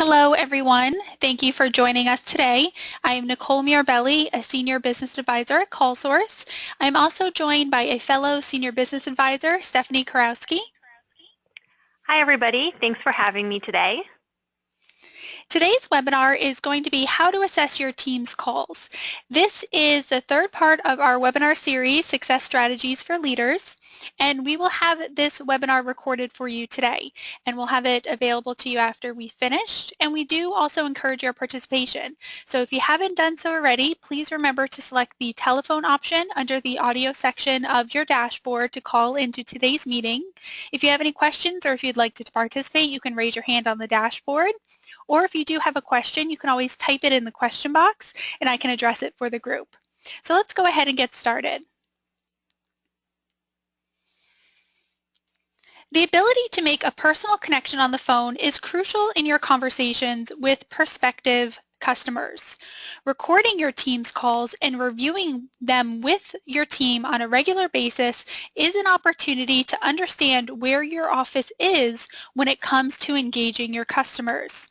Hello, everyone. Thank you for joining us today. I am Nicole Mirabelli, a Senior Business Advisor at CallSource. I'm also joined by a fellow Senior Business Advisor, Stephanie Karowski. Hi, everybody. Thanks for having me today. Today's webinar is going to be how to assess your team's calls. This is the third part of our webinar series, Success Strategies for Leaders, and we will have this webinar recorded for you today, and we'll have it available to you after we finish, and we do also encourage your participation. So if you haven't done so already, please remember to select the telephone option under the audio section of your dashboard to call into today's meeting. If you have any questions or if you'd like to participate, you can raise your hand on the dashboard. Or if you do have a question, you can always type it in the question box and I can address it for the group. So let's go ahead and get started. The ability to make a personal connection on the phone is crucial in your conversations with prospective customers. Recording your team's calls and reviewing them with your team on a regular basis is an opportunity to understand where your office is when it comes to engaging your customers.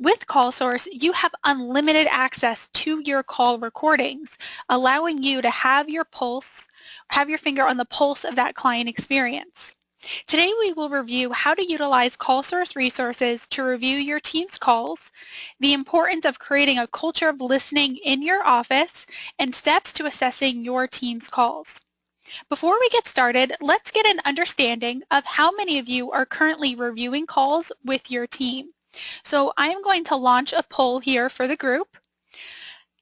With CallSource, you have unlimited access to your call recordings, allowing you to have your finger on the pulse of that client experience. Today we will review how to utilize CallSource resources to review your team's calls, the importance of creating a culture of listening in your office, and steps to assessing your team's calls. Before we get started, let's get an understanding of how many of you are currently reviewing calls with your team. So I'm going to launch a poll here for the group.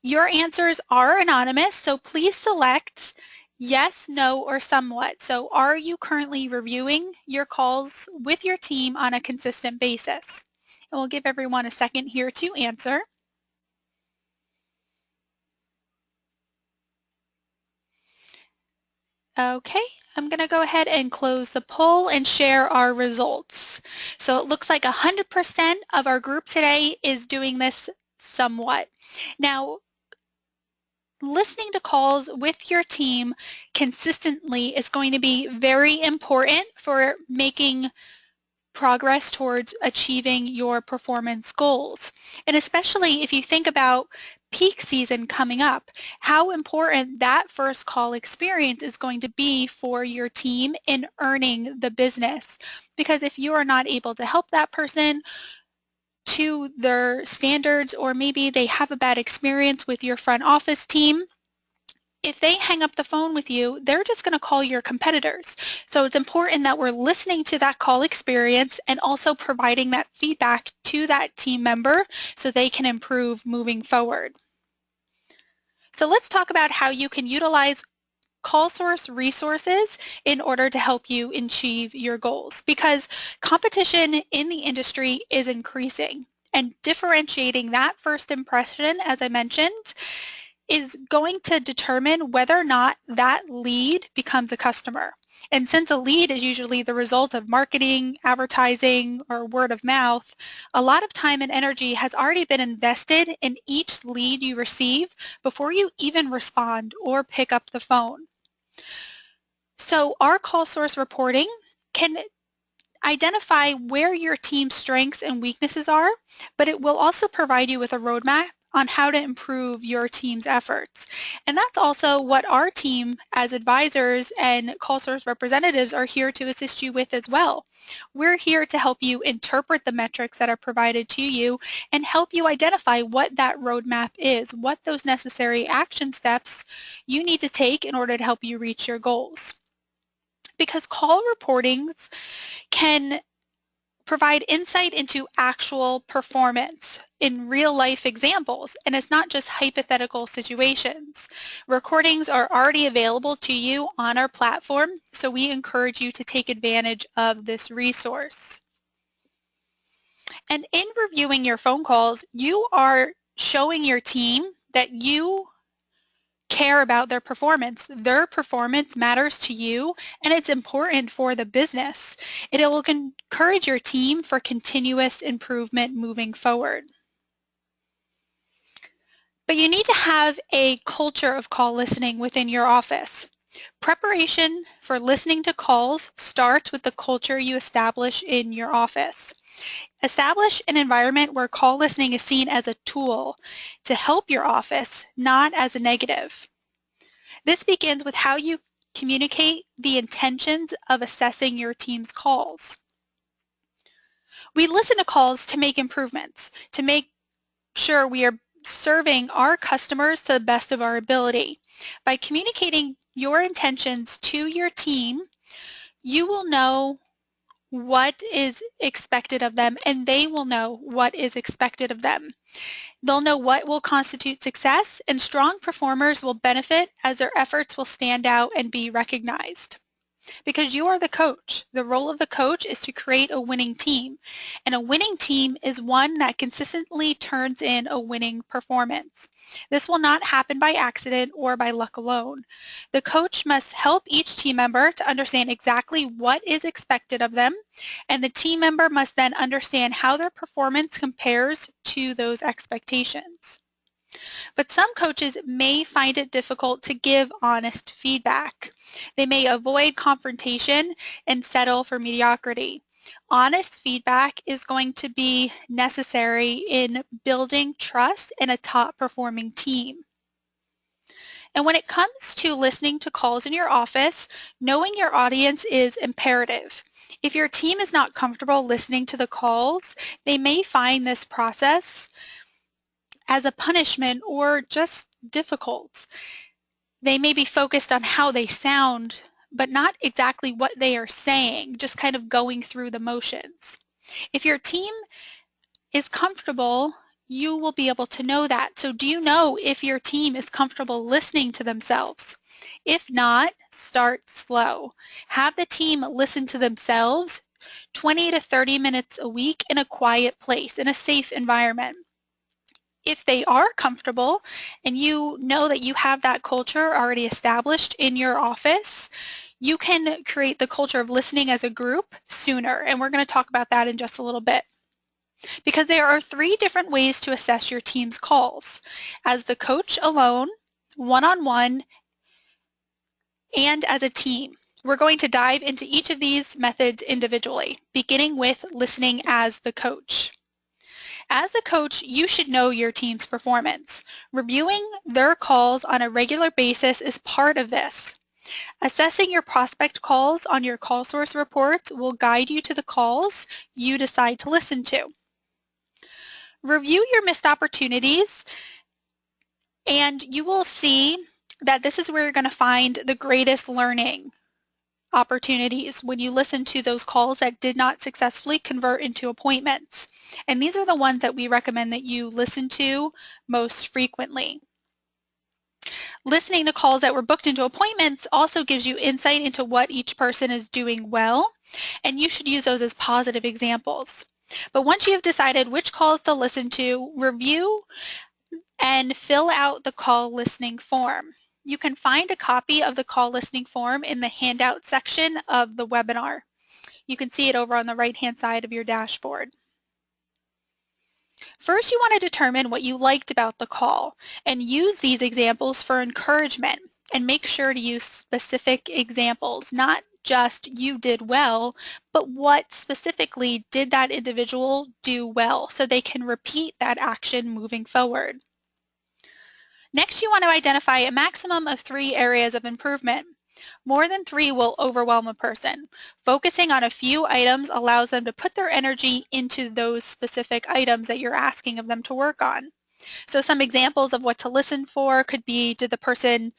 Your answers are anonymous, so please select yes, no, or somewhat. So are you currently reviewing your calls with your team on a consistent basis? And we'll give everyone a second here to answer. Okay, I'm going to go ahead and close the poll and share our results. So it looks like 100% of our group today is doing this somewhat. Now, listening to calls with your team consistently is going to be very important for making progress towards achieving your performance goals. And especially if you think about peak season coming up, how important that first call experience is going to be for your team in earning the business. Because if you are not able to help that person to their standards, or maybe they have a bad experience with your front office team, if they hang up the phone with you, they're just going to call your competitors. So it's important that we're listening to that call experience and also providing that feedback to that team member so they can improve moving forward. So let's talk about how you can utilize CallSource resources in order to help you achieve your goals, because competition in the industry is increasing, and differentiating that first impression, as I mentioned, is going to determine whether or not that lead becomes a customer. And since a lead is usually the result of marketing, advertising, or word of mouth, a lot of time and energy has already been invested in each lead you receive before you even respond or pick up the phone. So our CallSource reporting can identify where your team's strengths and weaknesses are, but it will also provide you with a roadmap on how to improve your team's efforts. And that's also what our team as advisors and CallSource representatives are here to assist you with as well. We're here to help you interpret the metrics that are provided to you and help you identify what that roadmap is, what those necessary action steps you need to take in order to help you reach your goals. Because call reportings can provide insight into actual performance in real-life examples, and it's not just hypothetical situations. Recordings are already available to you on our platform, so we encourage you to take advantage of this resource. And in reviewing your phone calls, you are showing your team that you care about their performance. Their performance matters to you, and it's important for the business. It will encourage your team for continuous improvement moving forward. But you need to have a culture of call listening within your office. Preparation for listening to calls starts with the culture you establish in your office. Establish an environment where call listening is seen as a tool to help your office, not as a negative. This begins with how you communicate the intentions of assessing your team's calls. We listen to calls to make improvements, to make sure we are serving our customers to the best of our ability. By communicating your intentions to your team, you will know what is expected of them, and they will know what is expected of them. They'll know what will constitute success, and strong performers will benefit as their efforts will stand out and be recognized. Because you are the coach. The role of the coach is to create a winning team. And a winning team is one that consistently turns in a winning performance. This will not happen by accident or by luck alone. The coach must help each team member to understand exactly what is expected of them, and the team member must then understand how their performance compares to those expectations. But some coaches may find it difficult to give honest feedback. They may avoid confrontation and settle for mediocrity. Honest feedback is going to be necessary in building trust in a top-performing team. And when it comes to listening to calls in your office, knowing your audience is imperative. If your team is not comfortable listening to the calls, they may find this process as a punishment or just difficult. They may be focused on how they sound, but not exactly what they are saying, just kind of going through the motions. If your team is comfortable, you will be able to know that. So do you know if your team is comfortable listening to themselves? If not, start slow. Have the team listen to themselves 20 to 30 minutes a week in a quiet place, in a safe environment. If they are comfortable and you know that you have that culture already established in your office, you can create the culture of listening as a group sooner. And we're going to talk about that in just a little bit. Because there are 3 different ways to assess your team's calls: as the coach alone, one-on-one, and as a team. We're going to dive into each of these methods individually, beginning with listening as the coach. As a coach, you should know your team's performance. Reviewing their calls on a regular basis is part of this. Assessing your prospect calls on your CallSource reports will guide you to the calls you decide to listen to. Review your missed opportunities, and you will see that this is where you're going to find the greatest learning opportunities when you listen to those calls that did not successfully convert into appointments. And these are the ones that we recommend that you listen to most frequently. Listening to calls that were booked into appointments also gives you insight into what each person is doing well, and you should use those as positive examples. But once you have decided which calls to listen to, review and fill out the call listening form. You can find a copy of the call listening form in the handout section of the webinar. You can see it over on the right-hand side of your dashboard. First, you want to determine what you liked about the call and use these examples for encouragement, and make sure to use specific examples, not just you did well, but what specifically did that individual do well so they can repeat that action moving forward. Next, you want to identify a maximum of 3 areas of improvement. More than 3 will overwhelm a person. Focusing on a few items allows them to put their energy into those specific items that you're asking of them to work on. So some examples of what to listen for could be, did the person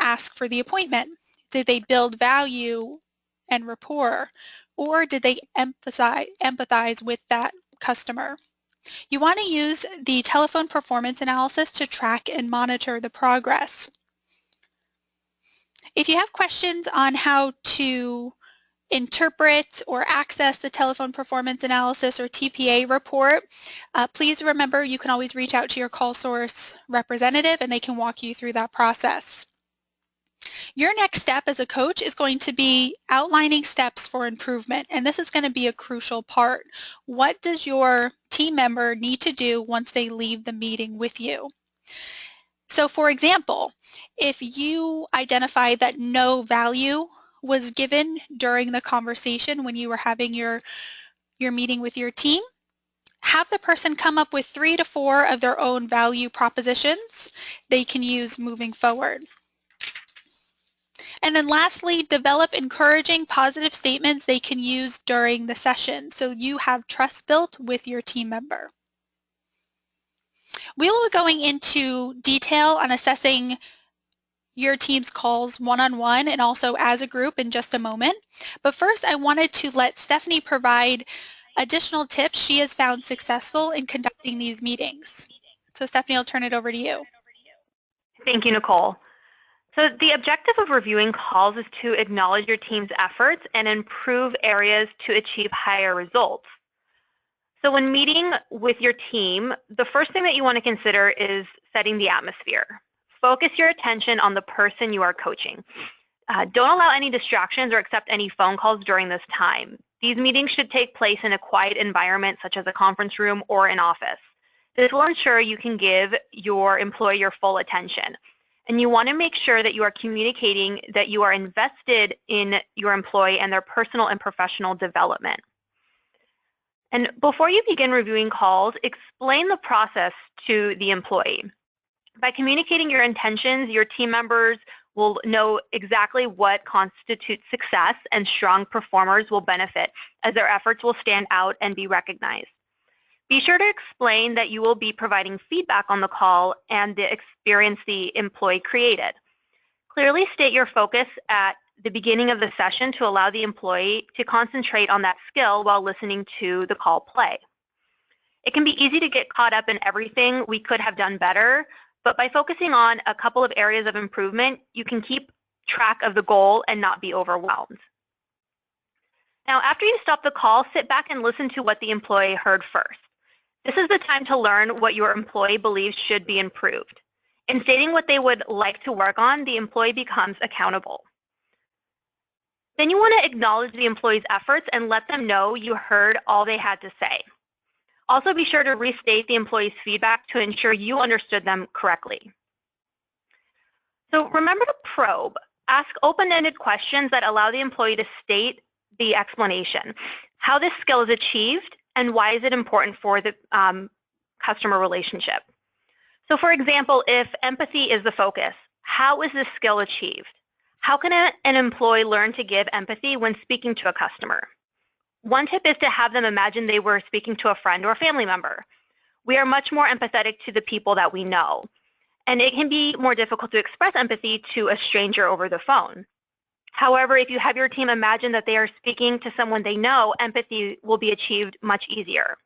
ask for the appointment? Did they build value and rapport? Or did they empathize with that customer? You want to use the telephone performance analysis to track and monitor the progress. If you have questions on how to interpret or access the telephone performance analysis or TPA report, please remember you can always reach out to your CallSource representative and they can walk you through that process. Your next step as a coach is going to be outlining steps for improvement, and this is going to be a crucial part. What does your team member need to do once they leave the meeting with you? So for example, if you identify that no value was given during the conversation when you were having your meeting with your team, have the person come up with 3 to 4 of their own value propositions they can use moving forward. And then lastly, develop encouraging positive statements they can use during the session so you have trust built with your team member. We will be going into detail on assessing your team's calls one-on-one and also as a group in just a moment. But first, I wanted to let Stephanie provide additional tips she has found successful in conducting these meetings. So Stephanie, I'll turn it over to you. Thank you, Nicole. So the objective of reviewing calls is to acknowledge your team's efforts and improve areas to achieve higher results. So when meeting with your team, the first thing that you want to consider is setting the atmosphere. Focus your attention on the person you are coaching. Don't allow any distractions or accept any phone calls during this time. These meetings should take place in a quiet environment such as a conference room or an office. This will ensure you can give your employee your full attention. And you want to make sure that you are communicating that you are invested in your employee and their personal and professional development. And before you begin reviewing calls, explain the process to the employee. By communicating your intentions, your team members will know exactly what constitutes success, and strong performers will benefit as their efforts will stand out and be recognized. Be sure to explain that you will be providing feedback on the call and the experience the employee created. Clearly state your focus at the beginning of the session to allow the employee to concentrate on that skill while listening to the call play. It can be easy to get caught up in everything we could have done better, but by focusing on a couple of areas of improvement, you can keep track of the goal and not be overwhelmed. Now, after you stop the call, sit back and listen to what the employee heard first. This is the time to learn what your employee believes should be improved. In stating what they would like to work on, the employee becomes accountable. Then you want to acknowledge the employee's efforts and let them know you heard all they had to say. Also, be sure to restate the employee's feedback to ensure you understood them correctly. So remember to probe. Ask open-ended questions that allow the employee to state the explanation, how this skill is achieved, and why is it important for the customer relationship. So for example, if empathy is the focus, how is this skill achieved? How can an employee learn to give empathy when speaking to a customer? One tip is to have them imagine they were speaking to a friend or a family member. We are much more empathetic to the people that we know, and it can be more difficult to express empathy to a stranger over the phone. However, if you have your team imagine that they are speaking to someone they know, empathy will be achieved much easier.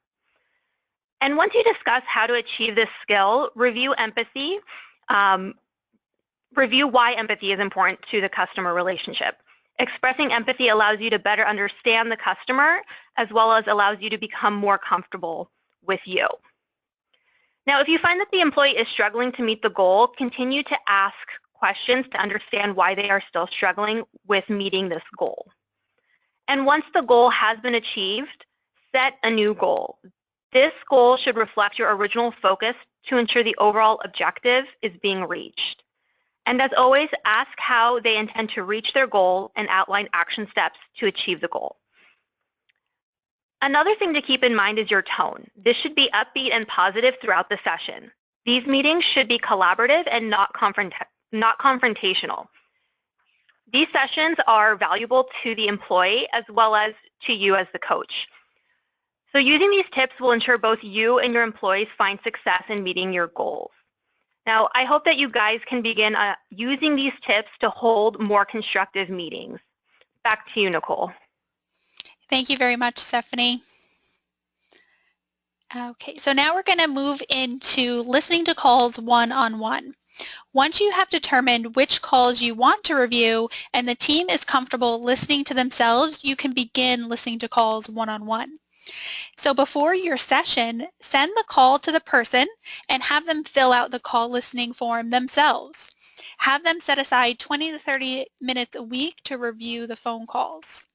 And once you discuss how to achieve this skill, review empathy. Review why empathy is important to the customer relationship. Expressing empathy allows you to better understand the customer, as well as allows you to become more comfortable with you. Now, if you find that the employee is struggling to meet the goal, continue to ask questions to understand why they are still struggling with meeting this goal. And once the goal has been achieved, set a new goal. This goal should reflect your original focus to ensure the overall objective is being reached. And as always, ask how they intend to reach their goal and outline action steps to achieve the goal. Another thing to keep in mind is your tone. This should be upbeat and positive throughout the session. These meetings should be collaborative and not confrontational. These sessions are valuable to the employee as well as to you as the coach. So using these tips will ensure both you and your employees find success in meeting your goals. Now, I hope that you guys can begin using these tips to hold more constructive meetings. Back to you, Nicole. Thank you very much, Stephanie. Okay, so now we're going to move into listening to calls one-on-one. Once you have determined which calls you want to review and the team is comfortable listening to themselves, you can begin listening to calls one-on-one. So before your session, send the call to the person and have them fill out the call listening form themselves. Have them set aside 20 to 30 minutes a week to review the phone calls.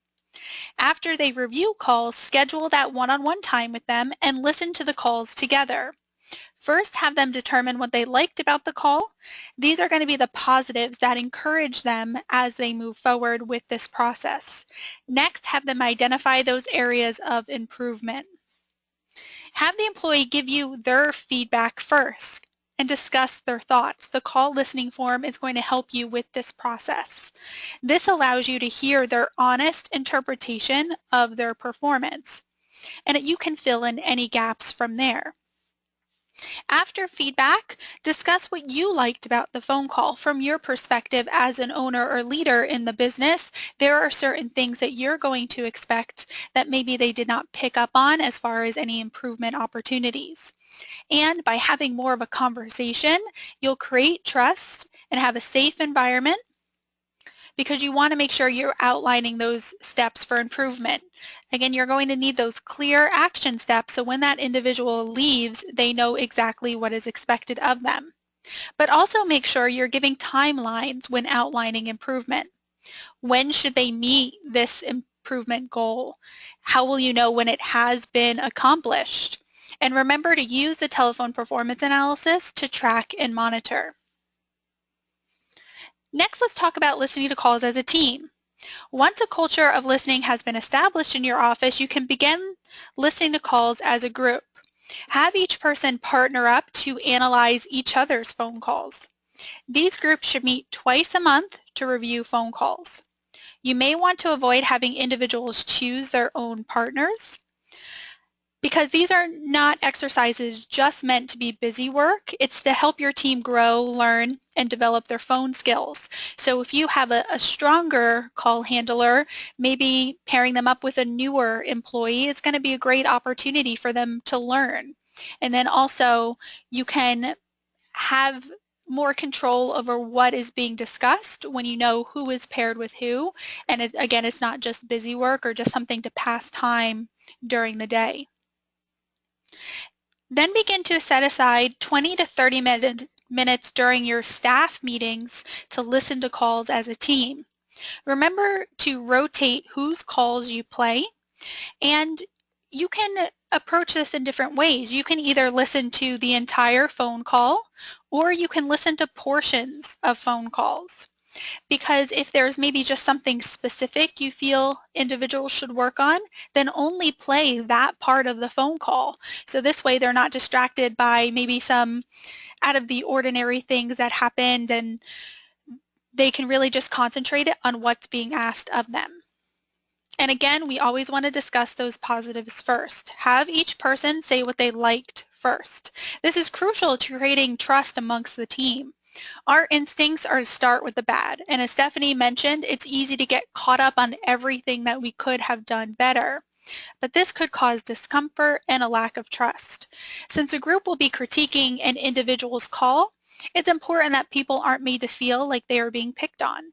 After they review calls, schedule that one-on-one time with them and listen to the calls together. First, have them determine what they liked about the call. These are going to be the positives that encourage them as they move forward with this process. Next, have them identify those areas of improvement. Have the employee give you their feedback first and discuss their thoughts. The call listening form is going to help you with this process. This allows you to hear their honest interpretation of their performance, and you can fill in any gaps from there. After feedback, discuss what you liked about the phone call. From your perspective as an owner or leader in the business, there are certain things that you're going to expect that maybe they did not pick up on as far as any improvement opportunities. And by having more of a conversation, you'll create trust and have a safe environment, because you want to make sure you're outlining those steps for improvement. Again, you're going to need those clear action steps so when that individual leaves, they know exactly what is expected of them. But also make sure you're giving timelines when outlining improvement. When should they meet this improvement goal? How will you know when it has been accomplished? And remember to use the telephone performance analysis to track and monitor. Next, let's talk about listening to calls as a team. Once a culture of listening has been established in your office, you can begin listening to calls as a group. Have each person partner up to analyze each other's phone calls. These groups should meet twice a month to review phone calls. You may want to avoid having individuals choose their own partners, because these are not exercises just meant to be busy work. It's to help your team grow, learn, and develop their phone skills. So if you have a stronger call handler, maybe pairing them up with a newer employee is going to be a great opportunity for them to learn. And then also you can have more control over what is being discussed when you know who is paired with who. And again, it's not just busy work or just something to pass time during the day. Then begin to set aside 20 to 30 minutes during your staff meetings to listen to calls as a team. Remember to rotate whose calls you play, and you can approach this in different ways. You can either listen to the entire phone call, or you can listen to portions of phone calls. Because if there's maybe just something specific you feel individuals should work on, then only play that part of the phone call. So this way they're not distracted by maybe some out of the ordinary things that happened, and they can really just concentrate on what's being asked of them. And again, we always want to discuss those positives first. Have each person say what they liked first. This is crucial to creating trust amongst the team. Our instincts are to start with the bad, and as Stephanie mentioned, it's easy to get caught up on everything that we could have done better. But this could cause discomfort and a lack of trust. Since a group will be critiquing an individual's call, it's important that people aren't made to feel like they are being picked on.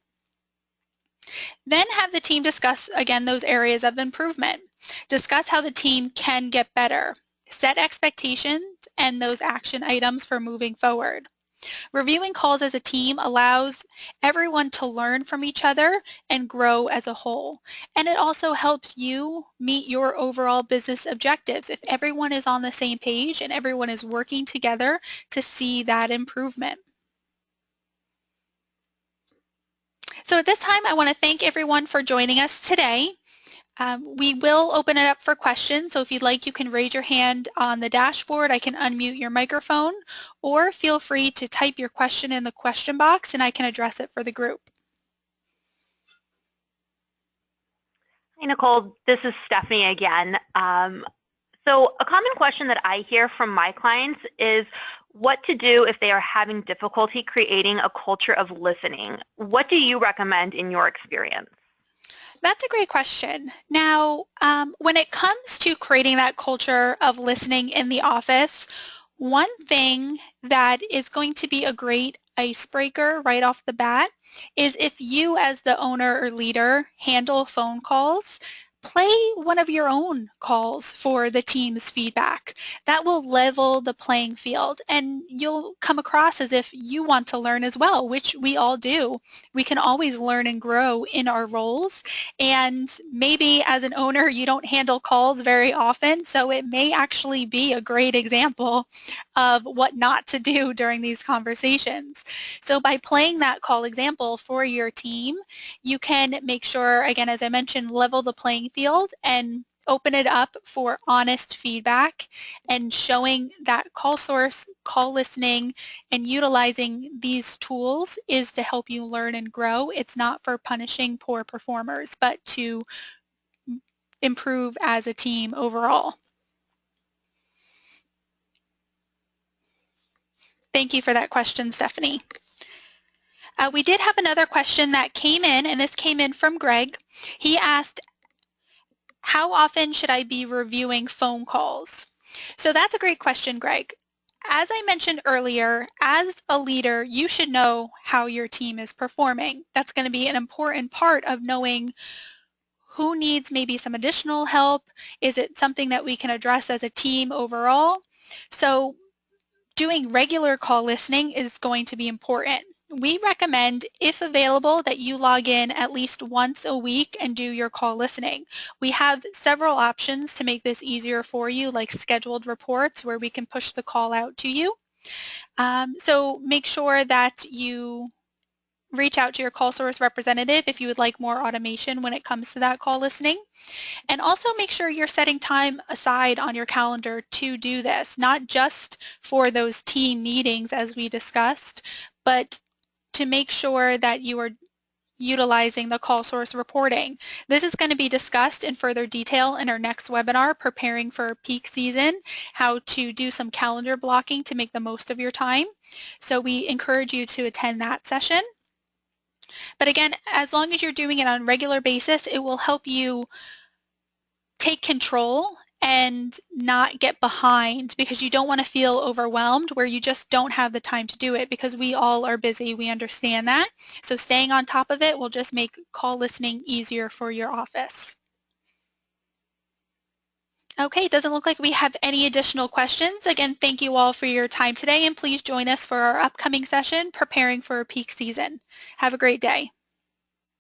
Then have the team discuss, again, those areas of improvement. Discuss how the team can get better. Set expectations and those action items for moving forward. Reviewing calls as a team allows everyone to learn from each other and grow as a whole. And it also helps you meet your overall business objectives if everyone is on the same page and everyone is working together to see that improvement. So at this time, I want to thank everyone for joining us today. We will open it up for questions, so if you'd like, you can raise your hand on the dashboard. I can unmute your microphone, or feel free to type your question in the question box and I can address it for the group. Hi, Nicole. This is Stephanie again. So a common question that I hear from my clients is what to do if they are having difficulty creating a culture of listening. What do you recommend in your experience? That's a great question. Now, when it comes to creating that culture of listening in the office, one thing that is going to be a great icebreaker right off the bat is if you as the owner or leader handle phone calls, play one of your own calls for the team's feedback. That will level the playing field, and you'll come across as if you want to learn as well, which we all do. We can always learn and grow in our roles, and maybe as an owner you don't handle calls very often, so it may actually be a great example of what not to do during these conversations. So by playing that call example for your team, you can make sure, again, as I mentioned, level the playing field and open it up for honest feedback, and showing that call source, call listening, and utilizing these tools is to help you learn and grow. It's not for punishing poor performers, but to improve as a team overall. Thank you for that question, Stephanie. We did have another question that came in, and this came in from Greg. He asked, how often should I be reviewing phone calls? So that's a great question, Greg. As I mentioned earlier, as a leader, you should know how your team is performing. That's going to be an important part of knowing who needs maybe some additional help. Is it something that we can address as a team overall? So doing regular call listening is going to be important. We recommend, if available, that you log in at least once a week and do your call listening. We have several options to make this easier for you, like scheduled reports where we can push the call out to you. So make sure that you reach out to your CallSource representative if you would like more automation when it comes to that call listening. And also make sure you're setting time aside on your calendar to do this, not just for those team meetings as we discussed, but to make sure that you are utilizing the call source reporting. This is going to be discussed in further detail in our next webinar, Preparing for Peak Season, how to do some calendar blocking to make the most of your time. So we encourage you to attend that session. But again, as long as you're doing it on a regular basis, it will help you take control and not get behind, because you don't want to feel overwhelmed where you just don't have the time to do it, because we all are busy. We understand that. So staying on top of it will just make call listening easier for your office. Okay, it doesn't look like we have any additional questions. Again, thank you all for your time today, and please join us for our upcoming session, Preparing for a Peak Season. Have a great day.